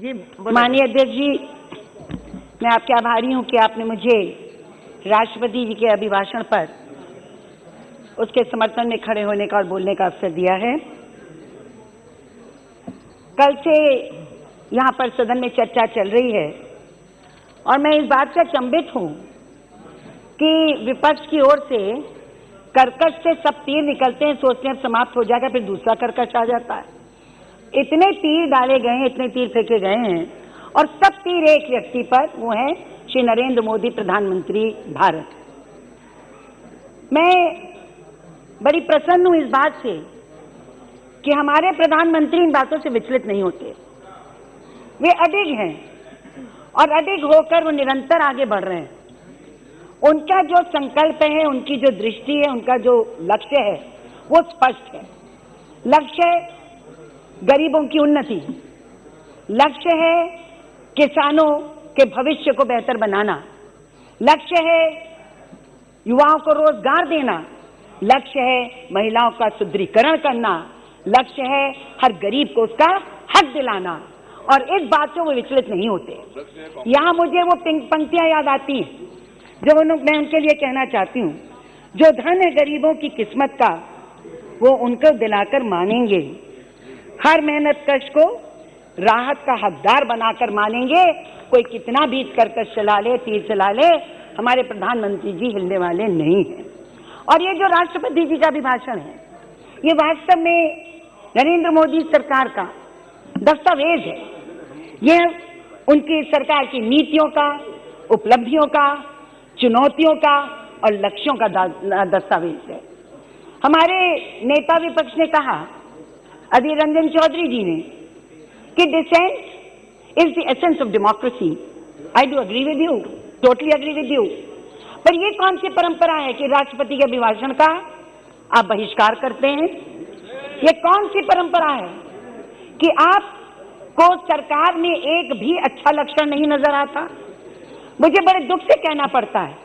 जी माननीय अध्यक्ष जी, मैं आपके आभारी हूं कि आपने मुझे राष्ट्रपति जी के अभिभाषण पर उसके समर्थन में खड़े होने का और बोलने का अवसर दिया है। कल से यहाँ पर सदन में चर्चा चल रही है और मैं इस बात से अचंभित हूं कि विपक्ष की ओर से कर्कश से सब तीर निकलते हैं, सोचते हैं समाप्त हो जाएगा, फिर दूसरा कर्कश आ जाता है। इतने तीर डाले गए हैं, इतने तीर फेंके गए हैं और सब तीर एक व्यक्ति पर, वो है श्री नरेंद्र मोदी, प्रधानमंत्री भारत। मैं बड़ी प्रसन्न हूं इस बात से कि हमारे प्रधानमंत्री इन बातों से विचलित नहीं होते। वे अडिग हैं और अडिग होकर वो निरंतर आगे बढ़ रहे हैं। उनका जो संकल्प है, उनकी जो दृष्टि है, उनका जो लक्ष्य है वो स्पष्ट है। लक्ष्य है गरीबों की उन्नति, लक्ष्य है किसानों के भविष्य को बेहतर बनाना, लक्ष्य है युवाओं को रोजगार देना, लक्ष्य है महिलाओं का सुदृढ़ीकरण करना, लक्ष्य है हर गरीब को उसका हक दिलाना। और इस बात से वो विचलित नहीं होते। यहां मुझे वो पंक्तियां याद आती हैं जो मैं उनके लिए कहना चाहती हूं। जो धन है गरीबों की किस्मत का, वो उनको दिलाकर मानेंगे, हर मेहनत कश को राहत का हकदार बनाकर मानेंगे। कोई कितना भी कर्कश चला ले, तीर चला ले, हमारे प्रधानमंत्री जी हिलने वाले नहीं हैं। और ये जो राष्ट्रपति जी का अभिभाषण है, ये वास्तव में नरेंद्र मोदी सरकार का दस्तावेज है। ये उनकी सरकार की नीतियों का, उपलब्धियों का, चुनौतियों का और लक्ष्यों का दस्तावेज है। हमारे नेता विपक्ष ने कहा, अधीर रंजन चौधरी जी ने, कि dissent is the essence of democracy. I do agree with you, totally agree with you. पर ये कौन सी परंपरा है कि राष्ट्रपति के अभिभाषण का आप बहिष्कार करते हैं? ये कौन सी परंपरा है कि आपको सरकार में एक भी अच्छा लक्षण नहीं नजर आता? मुझे बड़े दुख से कहना पड़ता है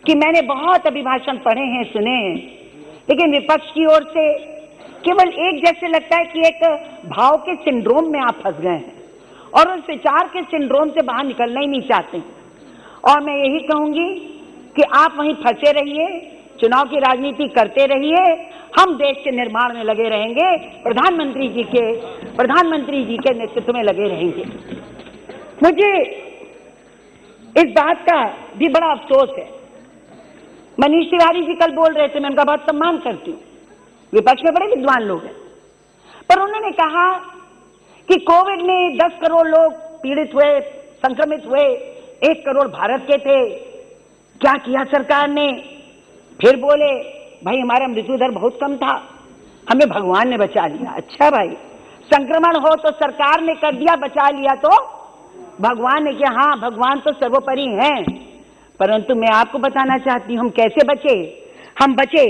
कि मैंने बहुत अभिभाषण पढ़े हैं, सुने हैं, लेकिन विपक्ष की ओर से केवल एक जैसे लगता है कि एक भाव के सिंड्रोम में आप फंस गए हैं और उस विचार के सिंड्रोम से बाहर निकलना ही नहीं चाहते। और मैं यही कहूंगी कि आप वहीं फंसे रहिए, चुनाव की राजनीति करते रहिए, हम देश के निर्माण में लगे रहेंगे, प्रधानमंत्री जी के नेतृत्व में लगे रहेंगे। मुझे इस बात का भी बड़ा अफसोस है। मनीष तिवारी जी कल बोल रहे थे, मैं उनका बहुत सम्मान करती हूँ, विपक्ष में बड़े विद्वान लोग हैं, पर उन्होंने कहा कि कोविड में 10 करोड़ लोग पीड़ित हुए, संक्रमित हुए, 1 करोड़ भारत के थे, क्या किया सरकार ने? फिर बोले, भाई हमारा मृत्यु दर बहुत कम था, हमें भगवान ने बचा लिया। अच्छा भाई, संक्रमण हो तो सरकार ने कर दिया, बचा लिया तो भगवान ने किया। हाँ, भगवान तो सर्वोपरि हैं, परंतु मैं आपको बताना चाहती हूं हम कैसे बचे। हम बचे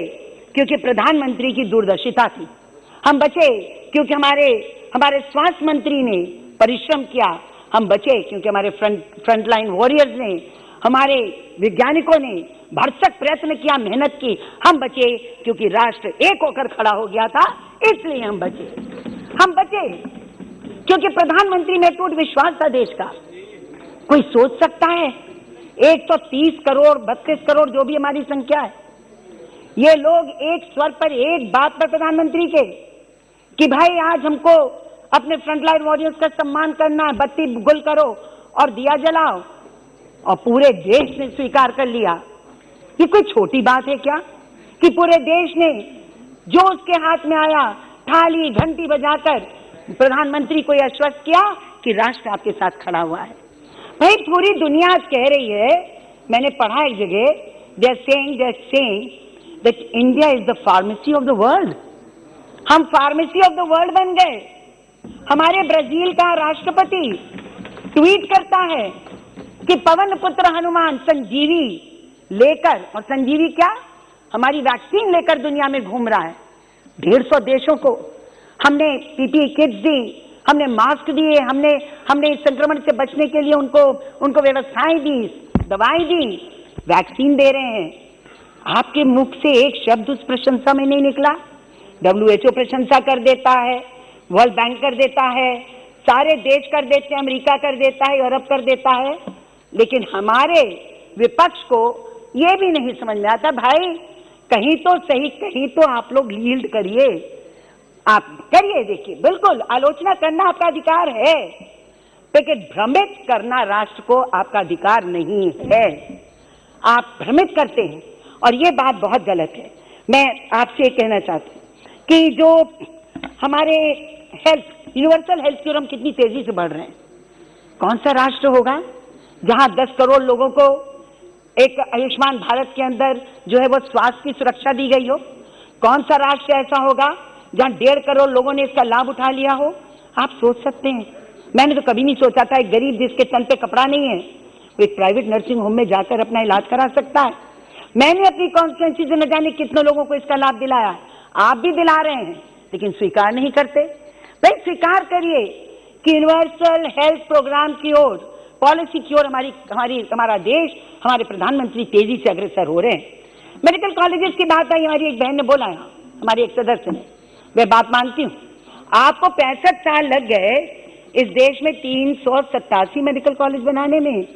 क्योंकि प्रधानमंत्री की दूरदर्शिता थी। हम बचे क्योंकि हमारे स्वास्थ्य मंत्री ने परिश्रम किया। हम बचे क्योंकि हमारे फ्रंटलाइन वॉरियर्स ने, हमारे वैज्ञानिकों ने भरसक प्रयत्न किया, मेहनत की। हम बचे क्योंकि राष्ट्र एक होकर खड़ा हो गया था, इसलिए हम बचे। हम बचे क्योंकि प्रधानमंत्री में अटूट विश्वास था देश का। कोई सोच सकता है 130 करोड़, 32 करोड़ जो भी हमारी संख्या है, ये लोग एक स्वर पर, एक बात पर प्रधानमंत्री के, कि भाई आज हमको अपने फ्रंटलाइन वॉरियर्स का सम्मान करना है, बत्ती गुल करो और दिया जलाओ, और पूरे देश ने स्वीकार कर लिया। ये कोई छोटी बात है क्या कि पूरे देश ने जो उसके हाथ में आया थाली घंटी बजाकर प्रधानमंत्री को यह आश्वस्त किया कि राष्ट्र आपके साथ खड़ा हुआ है। भाई पूरी दुनिया आज कह रही है, मैंने पढ़ा एक जगह, they are saying that India is the pharmacy of the world. हम फार्मेसी ऑफ द वर्ल्ड बन गए। हमारे ब्राजील का राष्ट्रपति ट्वीट करता है कि पवन पुत्र हनुमान संजीवी लेकर, और संजीवी क्या, हमारी वैक्सीन लेकर दुनिया में घूम रहा है। 150 देशों को हमने पीपीई किट्स दी, हमने मास्क दिए, हमने इस संक्रमण से बचने के लिए उनको व्यवस्थाएं दी, दवाएं दी, वैक्सीन दे रहे हैं। आपके मुख से एक शब्द उस प्रशंसा में नहीं निकला। WHO प्रशंसा कर देता है, वर्ल्ड बैंक कर देता है, सारे देश कर देते हैं, अमेरिका कर देता है, यूरोप कर देता है, लेकिन हमारे विपक्ष को यह भी नहीं समझ में आता, भाई कहीं तो सही, कहीं तो आप लोग लीड करिए, आप करिए। देखिए, बिल्कुल आलोचना करना आपका अधिकार है, लेकिन भ्रमित करना राष्ट्र को आपका अधिकार नहीं है। आप भ्रमित करते हैं और ये बात बहुत गलत है। मैं आपसे ये कहना चाहती हूँ कि जो हमारे हेल्थ, यूनिवर्सल हेल्थ की ओर हम कितनी तेजी से बढ़ रहे हैं। कौन सा राष्ट्र होगा जहां 10 करोड़ लोगों को एक आयुष्मान भारत के अंदर जो है वो स्वास्थ्य की सुरक्षा दी गई हो? कौन सा राष्ट्र ऐसा होगा जहां 1.5 करोड़ लोगों ने इसका लाभ उठा लिया हो? आप सोच सकते हैं, मैंने तो कभी नहीं सोचा था एक गरीब जिसके तन पे कपड़ा नहीं है वो एक प्राइवेट नर्सिंग होम में जाकर अपना इलाज करा सकता है। मैंने अपनी कॉन्स्टिट्यूएंसी से न जाने कितने लोगों को इसका लाभ दिलाया, आप भी दिला रहे हैं, लेकिन स्वीकार नहीं करते। भाई स्वीकार करिए कि यूनिवर्सल हेल्थ प्रोग्राम की ओर, पॉलिसी की ओर हमारा देश, हमारे प्रधानमंत्री तेजी से अग्रसर हो रहे हैं। मेडिकल कॉलेजेस की बात आई, हमारी एक बहन ने बोला, हमारी एक सदस्य ने, मैं बात मानती हूँ। आपको 65 साल लग गए इस देश में 387 मेडिकल कॉलेज बनाने में,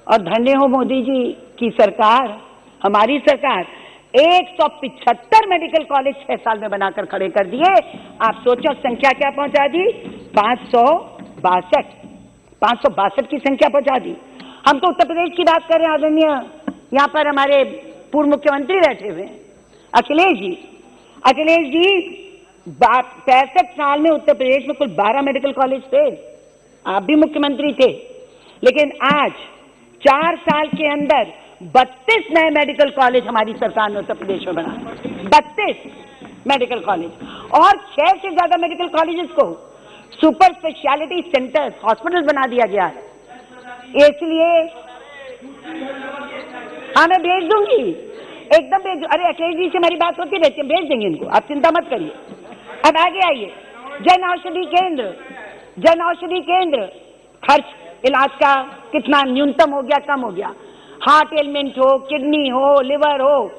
और धन्य हो मोदी जी की सरकार, हमारी सरकार 175 मेडिकल कॉलेज 6 साल में बनाकर खड़े कर दिए। आप सोचो संख्या क्या पहुंचा दी, 562 की संख्या पहुंचा दी। हम तो उत्तर प्रदेश की बात कर रहे हैं, आदरणीय यहाँ पर हमारे पूर्व मुख्यमंत्री बैठे हुए हैं अखिलेश जी। अखिलेश जी 65 साल में उत्तर प्रदेश में कुल 12 मेडिकल कॉलेज थे, आप भी मुख्यमंत्री थे, लेकिन आज 4 साल के अंदर 32 नए मेडिकल कॉलेज हमारी सरकार ने उत्तर प्रदेश में बनाए। 32 मेडिकल कॉलेज, और 6 से ज्यादा मेडिकल कॉलेजेस को सुपर स्पेशलिटी सेंटर्स, हॉस्पिटल बना दिया गया है। इसलिए हाँ, मैं भेज दूंगी, एकदम भेज। अरे अखिलेश जी से हमारी बात होती रहती है, भेज देंगे इनको, आप चिंता मत करिए। अब आगे आइए, जन औषधि केंद्र, जन औषधि केंद्र, खर्च इलाज का कितना न्यूनतम हो गया, कम हो गया। हार्ट एलिमेंट हो, किडनी हो, लिवर हो,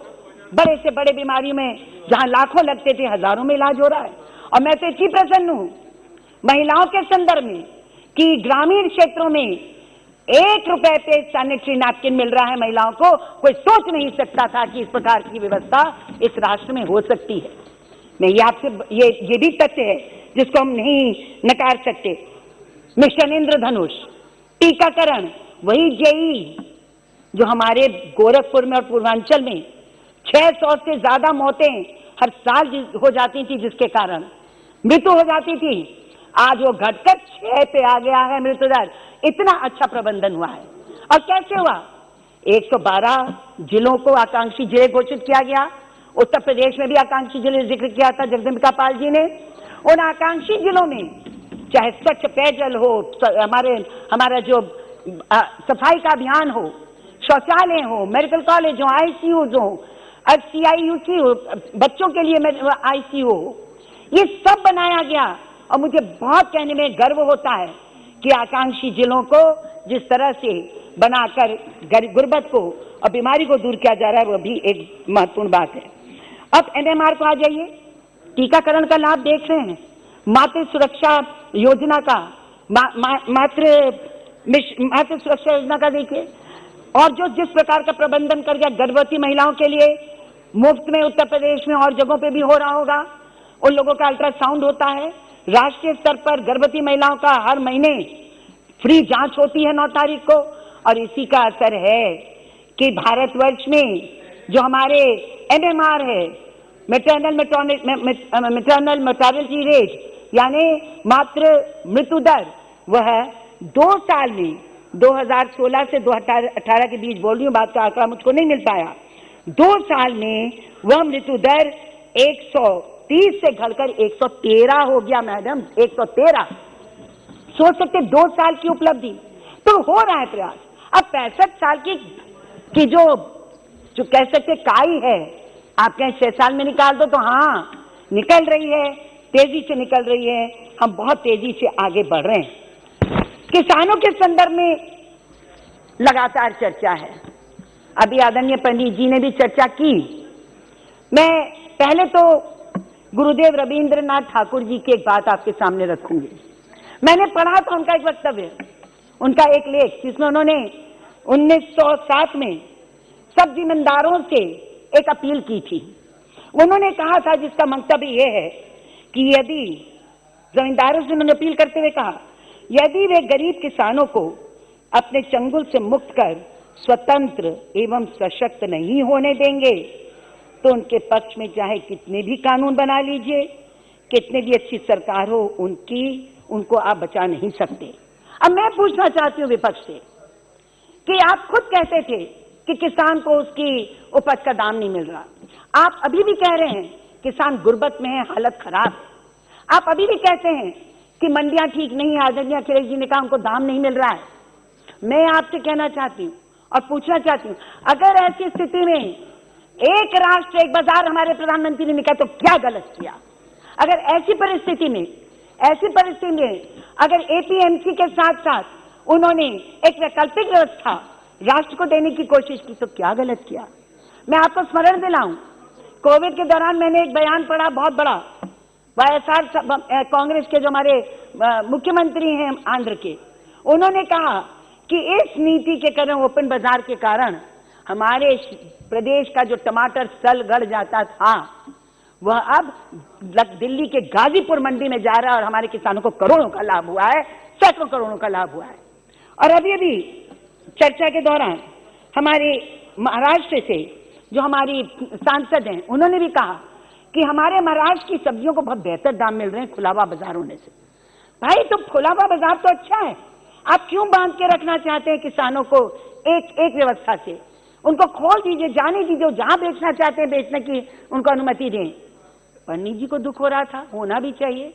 बड़े से बड़े बीमारियों में जहां लाखों लगते थे हजारों में इलाज हो रहा है। और मैं तो इतनी प्रसन्न हूं महिलाओं के संदर्भ में कि ग्रामीण क्षेत्रों में 1 रुपए पे सैनिटरी नैपकिन मिल रहा है महिलाओं को। कोई सोच नहीं सकता था कि इस प्रकार की व्यवस्था इस राष्ट्र में हो सकती है। मैं ये आपसे ये भी तथ्य है जिसको हम नहीं नकार सकते। मिशन इंद्रधनुष, टीकाकरण, वही जेई जो हमारे गोरखपुर में और पूर्वांचल में 600 से ज्यादा मौतें हर साल हो जाती थी, जिसके कारण मृत्यु हो जाती थी, आज वो घटकर 6 पे आ गया है मृत्यु दर। इतना अच्छा प्रबंधन हुआ है। और कैसे हुआ? 112 जिलों को आकांक्षी जिले घोषित किया गया। उत्तर प्रदेश में भी आकांक्षी जिले जिक्र किया था जगदम्बिका पाल जी ने। उन आकांक्षी जिलों में चाहे स्वच्छ पेयजल हो, हमारा जो सफाई का अभियान हो, शौचालय हो, मेडिकल कॉलेज हो, आईसीयू हो, CIUC हो, बच्चों के लिए आईसीयू हो, ये सब बनाया गया। और मुझे बहुत कहने में गर्व होता है कि आकांक्षी जिलों को जिस तरह से बनाकर गुर्बत को और बीमारी को दूर किया जा रहा है, वो भी एक महत्वपूर्ण बात है। अब MMR को आ जाइए, टीकाकरण का लाभ देख रहे हैं, मातृ सुरक्षा योजना का, मातृ सुरक्षा योजना का देखिए, और जो जिस प्रकार का प्रबंधन कर गया गर्भवती महिलाओं के लिए मुफ्त में उत्तर प्रदेश में और जगहों पे भी हो रहा होगा। उन लोगों का अल्ट्रासाउंड होता है, राष्ट्रीय स्तर पर गर्भवती महिलाओं का हर महीने फ्री जांच होती है 9 तारीख को। और इसी का असर है कि भारतवर्ष में जो हमारे MMR है, मैटरनल मोर्टेलिटी रेट, यानी मातृ मृत्यु दर, वह 2 साल में 2016 से 2018 के बीच बोल रही हूँ, बात का आंकड़ा मुझको नहीं मिल पाया, 2 साल में वह मृत्यु दर 130 से घटकर 113 हो गया। मैडम 113, सोच सकते 2 साल की उपलब्धि। तो हो रहा है प्रयास। अब 65 साल की जो कह सकते काई है, आप कहें 6 साल में निकाल दो, तो हाँ निकल रही है, तेजी से निकल रही है। हम बहुत तेजी से आगे बढ़ रहे हैं। किसानों के संदर्भ में लगातार चर्चा है। अभी आदरणीय पंडित जी ने भी चर्चा की। मैं पहले तो गुरुदेव रविंद्रनाथ ठाकुर जी की एक बात आपके सामने रखूंगी। मैंने पढ़ा था उनका एक वक्तव्य, उनका एक लेख, जिसमें उन्होंने 1907 में सब जिम्मेदारों से एक अपील की थी। उन्होंने कहा था, जिसका मंतव्य यह है कि यदि जमींदारों से उन्होंने अपील करते हुए कहा, यदि वे गरीब किसानों को अपने चंगुल से मुक्त कर स्वतंत्र एवं सशक्त नहीं होने देंगे तो उनके पक्ष में चाहे कितने भी कानून बना लीजिए, कितने भी अच्छी सरकार हो, उनको आप बचा नहीं सकते। अब मैं पूछना चाहती हूं विपक्ष से कि आप खुद कहते थे कि किसान को उसकी उपज का दाम नहीं मिल रहा, आप अभी भी कह रहे हैं किसान गुर्बत में है, हालत खराब है। आप अभी भी कहते हैं कि मंडियां ठीक नहीं है, आदरणीय अखिलेश जी ने कहा उनको दाम नहीं मिल रहा है। मैं आपसे कहना चाहती हूं और पूछना चाहती हूं, अगर ऐसी स्थिति में एक राष्ट्र एक बाजार हमारे प्रधानमंत्री ने कहा तो क्या गलत किया? अगर ऐसी परिस्थिति में अगर एपीएमसी के साथ साथ उन्होंने एक वैकल्पिक व्यवस्था राष्ट्र को देने की कोशिश की तो क्या गलत किया? मैं आपको स्मरण दिलाऊं, कोविड के दौरान मैंने एक बयान पढ़ा बहुत बड़ा, वाईएसआर कांग्रेस के जो हमारे मुख्यमंत्री हैं आंध्र के, उन्होंने कहा कि इस नीति के कारण, ओपन बाजार के कारण हमारे प्रदेश का जो टमाटर सल गड़ जाता था वह अब दिल्ली के गाजीपुर मंडी में जा रहा है और हमारे किसानों को करोड़ों का लाभ हुआ है, सैकड़ों करोड़ों का लाभ हुआ है। और अभी चर्चा के दौरान हमारे महाराष्ट्र से जो हमारी सांसद हैं, उन्होंने भी कहा कि हमारे महाराष्ट्र की सब्जियों को बहुत बेहतर दाम मिल रहे हैं खुला हुआ बाजार होने से। भाई, तो खुला हुआ बाजार तो अच्छा है, आप क्यों बांध के रखना चाहते हैं किसानों को एक व्यवस्था से? उनको खोल दीजिए, जाने दीजिए, जहां बेचना चाहते हैं बेचने की उनको अनुमति दें। पन्नी जी को दुख हो रहा था, होना भी चाहिए,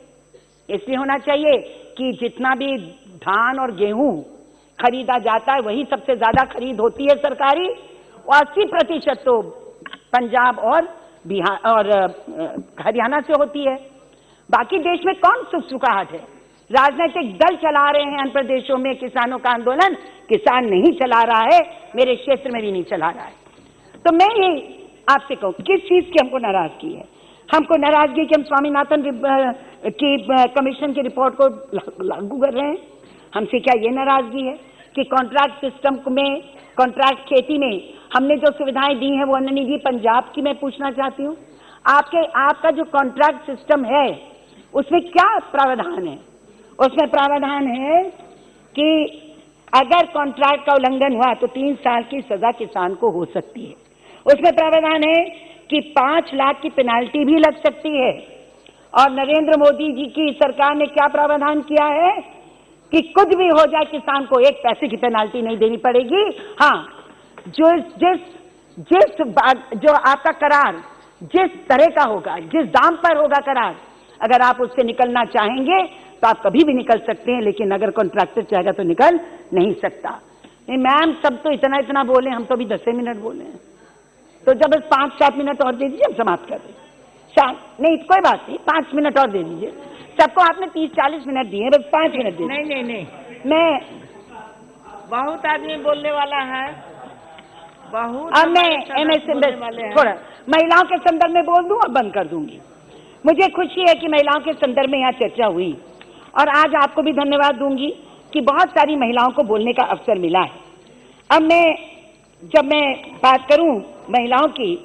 इसलिए होना चाहिए कि जितना भी धान और गेहूं खरीदा जाता है वही सबसे ज्यादा खरीद होती है सरकारी, और 80% तो पंजाब और बिहार और हरियाणा से होती है। बाकी देश में कौन सुखसुखाहट है? राजनीतिक दल चला रहे हैं अन्य प्रदेशों में किसानों का आंदोलन, किसान नहीं चला रहा है, मेरे क्षेत्र में भी नहीं चला रहा है। तो मैं ये आपसे कहूं, किस चीज की हमको नाराजगी है? हमको नाराजगी कि हम स्वामीनाथन की कमीशन की रिपोर्ट को लागू कर रहे हैं। हमसे क्या ये नाराजगी है कि कॉन्ट्रैक्ट सिस्टम में, कॉन्ट्रैक्ट खेती में हमने जो सुविधाएं दी हैं वो अन्य निधि पंजाब की मैं पूछना चाहती हूँ। आपका जो कॉन्ट्रैक्ट सिस्टम है उसमें क्या प्रावधान है? उसमें प्रावधान है कि अगर कॉन्ट्रैक्ट का उल्लंघन हुआ तो 3 साल की सजा किसान को हो सकती है। उसमें प्रावधान है कि 5 लाख की पेनाल्टी भी लग सकती है। और नरेंद्र मोदी जी की सरकार ने क्या प्रावधान किया है कि कुछ भी हो जाए किसान को 1 पैसे की पेनाल्टी नहीं देनी पड़ेगी। हाँ, जो आपका करार जिस तरह का होगा, जिस दाम पर होगा करार, अगर आप उससे निकलना चाहेंगे तो आप कभी भी निकल सकते हैं, लेकिन अगर कॉन्ट्रैक्टर चाहेगा तो निकल नहीं सकता। नहीं मैम, सब तो इतना बोले, हम तो अभी 10 मिनट बोले हैं, तो जब 5-7 मिनट और दे दीजिए, हम समाप्त कर दें। नहीं कोई बात नहीं, 5 मिनट और दे दीजिए। सबको आपने 30-40 मिनट दिए, बस 5 मिनट दे। नहीं, मैं बहुत आदमी बोलने वाला है, बहुत। अब मैं थोड़ा महिलाओं के संदर्भ में बोल दूं और बंद कर दूंगी। मुझे खुशी है कि महिलाओं के संदर्भ में यहाँ चर्चा हुई, और आज आपको भी धन्यवाद दूंगी कि बहुत सारी महिलाओं को बोलने का अवसर मिला है। अब जब मैं बात करूं महिलाओं की,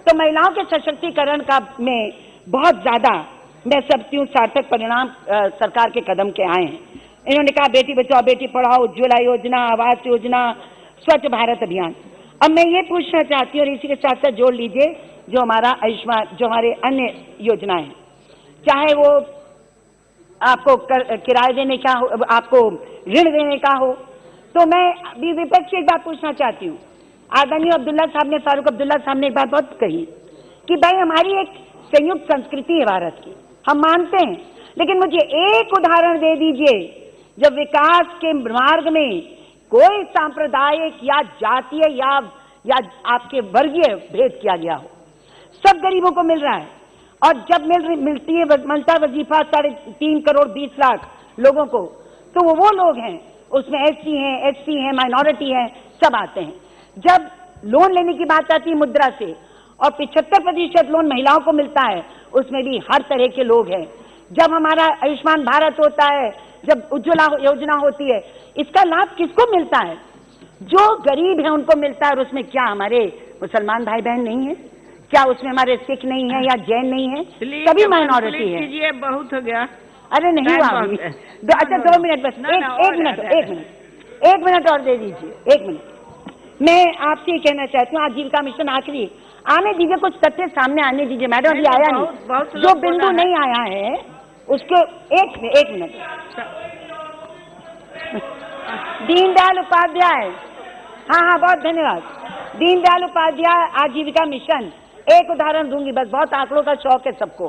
तो महिलाओं के सशक्तिकरण का में बहुत ज्यादा मैं समझती हूँ सार्थक परिणाम सरकार के कदम के आए हैं। इन्होंने कहा बेटी बचाओ बेटी पढ़ाओ, उज्ज्वला योजना, आवास योजना, स्वच्छ भारत अभियान। अब मैं ये पूछना चाहती हूँ, और इसी के साथ साथ जोड़ लीजिए जो हमारा आयुष्मान, जो हमारे अन्य योजनाएं, चाहे वो आपको किराए देने का हो, आपको ऋण देने का हो, तो मैं भी विपक्ष से एक बात पूछना चाहती हूँ। आदरणीय अब्दुल्ला साहब ने, फारूक अब्दुल्ला साहब ने एक बात बहुत कही कि भाई हमारी एक संयुक्त संस्कृति है भारत की, हम मानते हैं, लेकिन मुझे एक उदाहरण दे दीजिए जब विकास के मार्ग में कोई सांप्रदायिक या जातीय या आपके वर्गीय भेद किया गया हो। सब गरीबों को मिल रहा है, और जब मिलता वजीफा 3.5 करोड़ 20 लाख लोगों को, तो वो लोग हैं, उसमें SC हैं, SC हैं, माइनॉरिटी हैं, सब आते हैं। जब लोन लेने की बात आती है मुद्रा से, और 75% लोन महिलाओं को मिलता है, उसमें भी हर तरह के लोग हैं। जब हमारा आयुष्मान भारत होता है, जब उज्ज्वला योजना होती है, इसका लाभ किसको मिलता है? जो गरीब है उनको मिलता है। और उसमें क्या हमारे मुसलमान भाई बहन नहीं है? क्या उसमें हमारे सिख नहीं है या जैन नहीं है? सभी माइनॉरिटी है। ये बहुत हो गया। अरे नहीं हुआ अभी। अच्छा 2 मिनट बस, एक मिनट और दे दीजिए, 1 मिनट। मैं आपसे कहना चाहती हूँ, आजीविका मिशन आखिरी आने दीजिए, कुछ तथ्य सामने आने दीजिए। मैडम अभी आया नहीं, जो बिंदु नहीं आया है उसको एक मिनट। दीनदयाल उपाध्याय, हाँ बहुत धन्यवाद। दीनदयाल उपाध्याय आजीविका मिशन, एक उदाहरण दूंगी बस, बहुत आंकड़ों का शौक है सबको।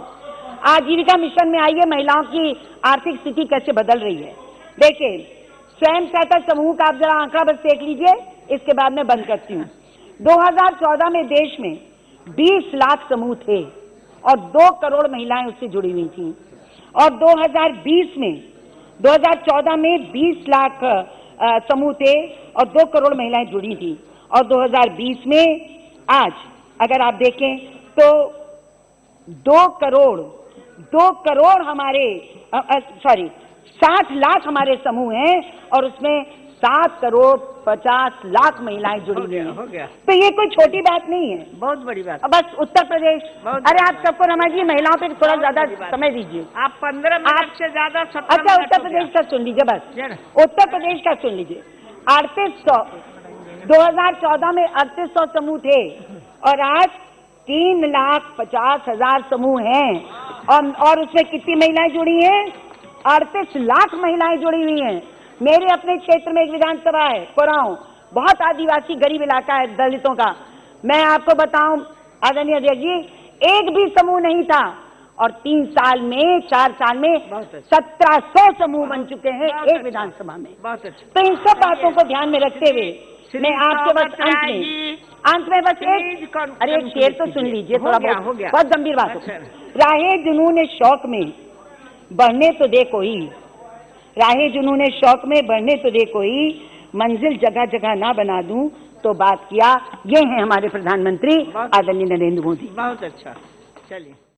आजीविका मिशन में आइए, महिलाओं की आर्थिक स्थिति कैसे बदल रही है। देखिए, स्वयं सहायता समूह का आप जरा आंकड़ा बस देख लीजिए, इसके बाद में बंद करती हूँ। 2014 में देश में 20 लाख समूह थे और 2 करोड़ महिलाएं उससे जुड़ी हुई थी। और 2020 में 2014 में 20 लाख समूह थे और 2 करोड़ महिलाएं जुड़ी थी। और 2020 में आज अगर आप देखें तो 2 करोड़ हमारे 60 लाख हमारे समूह हैं और उसमें 7 करोड़ 50 लाख महिलाएं जुड़ी हुई हैं। तो ये कोई छोटी बात नहीं है, बहुत बड़ी बात। बस उत्तर प्रदेश, अरे आप सबको रमन जी महिलाओं पे थोड़ा ज्यादा समय दीजिए। आप 15 मिनट से ज्यादा। अच्छा उत्तर प्रदेश का सुन लीजिए, बस उत्तर प्रदेश का सुन लीजिए। 3800 2014 में 3800 समूह थे और आज 3,50,000 समूह हैं और उसमें कितनी महिलाएं जुड़ी हैं? 38 लाख महिलाएं जुड़ी हुई हैं। मेरे अपने क्षेत्र में एक विधानसभा है कोरांव, बहुत आदिवासी गरीब इलाका है दलितों का। मैं आपको बताऊं आदरणीय अध्यक्ष जी, एक भी समूह नहीं था और 4 साल में 1700 समूह बन चुके हैं एक विधानसभा में। बहुत अच्छा। तो इन सब बातों को ध्यान में रखते हुए मैं आपके बस अंत में बस एक शेर तो सुन लीजिए, थोड़ा बहुत गंभीर बात है। राहे जुनून शौक में बढ़ने तो दे कोई, राहे जुनून शौक में बढ़ने तो दे कोई, मंजिल जगह जगह ना बना दूं तो बात किया। ये हैं हमारे प्रधानमंत्री आदरणीय नरेंद्र मोदी। बहुत अच्छा, चलिए।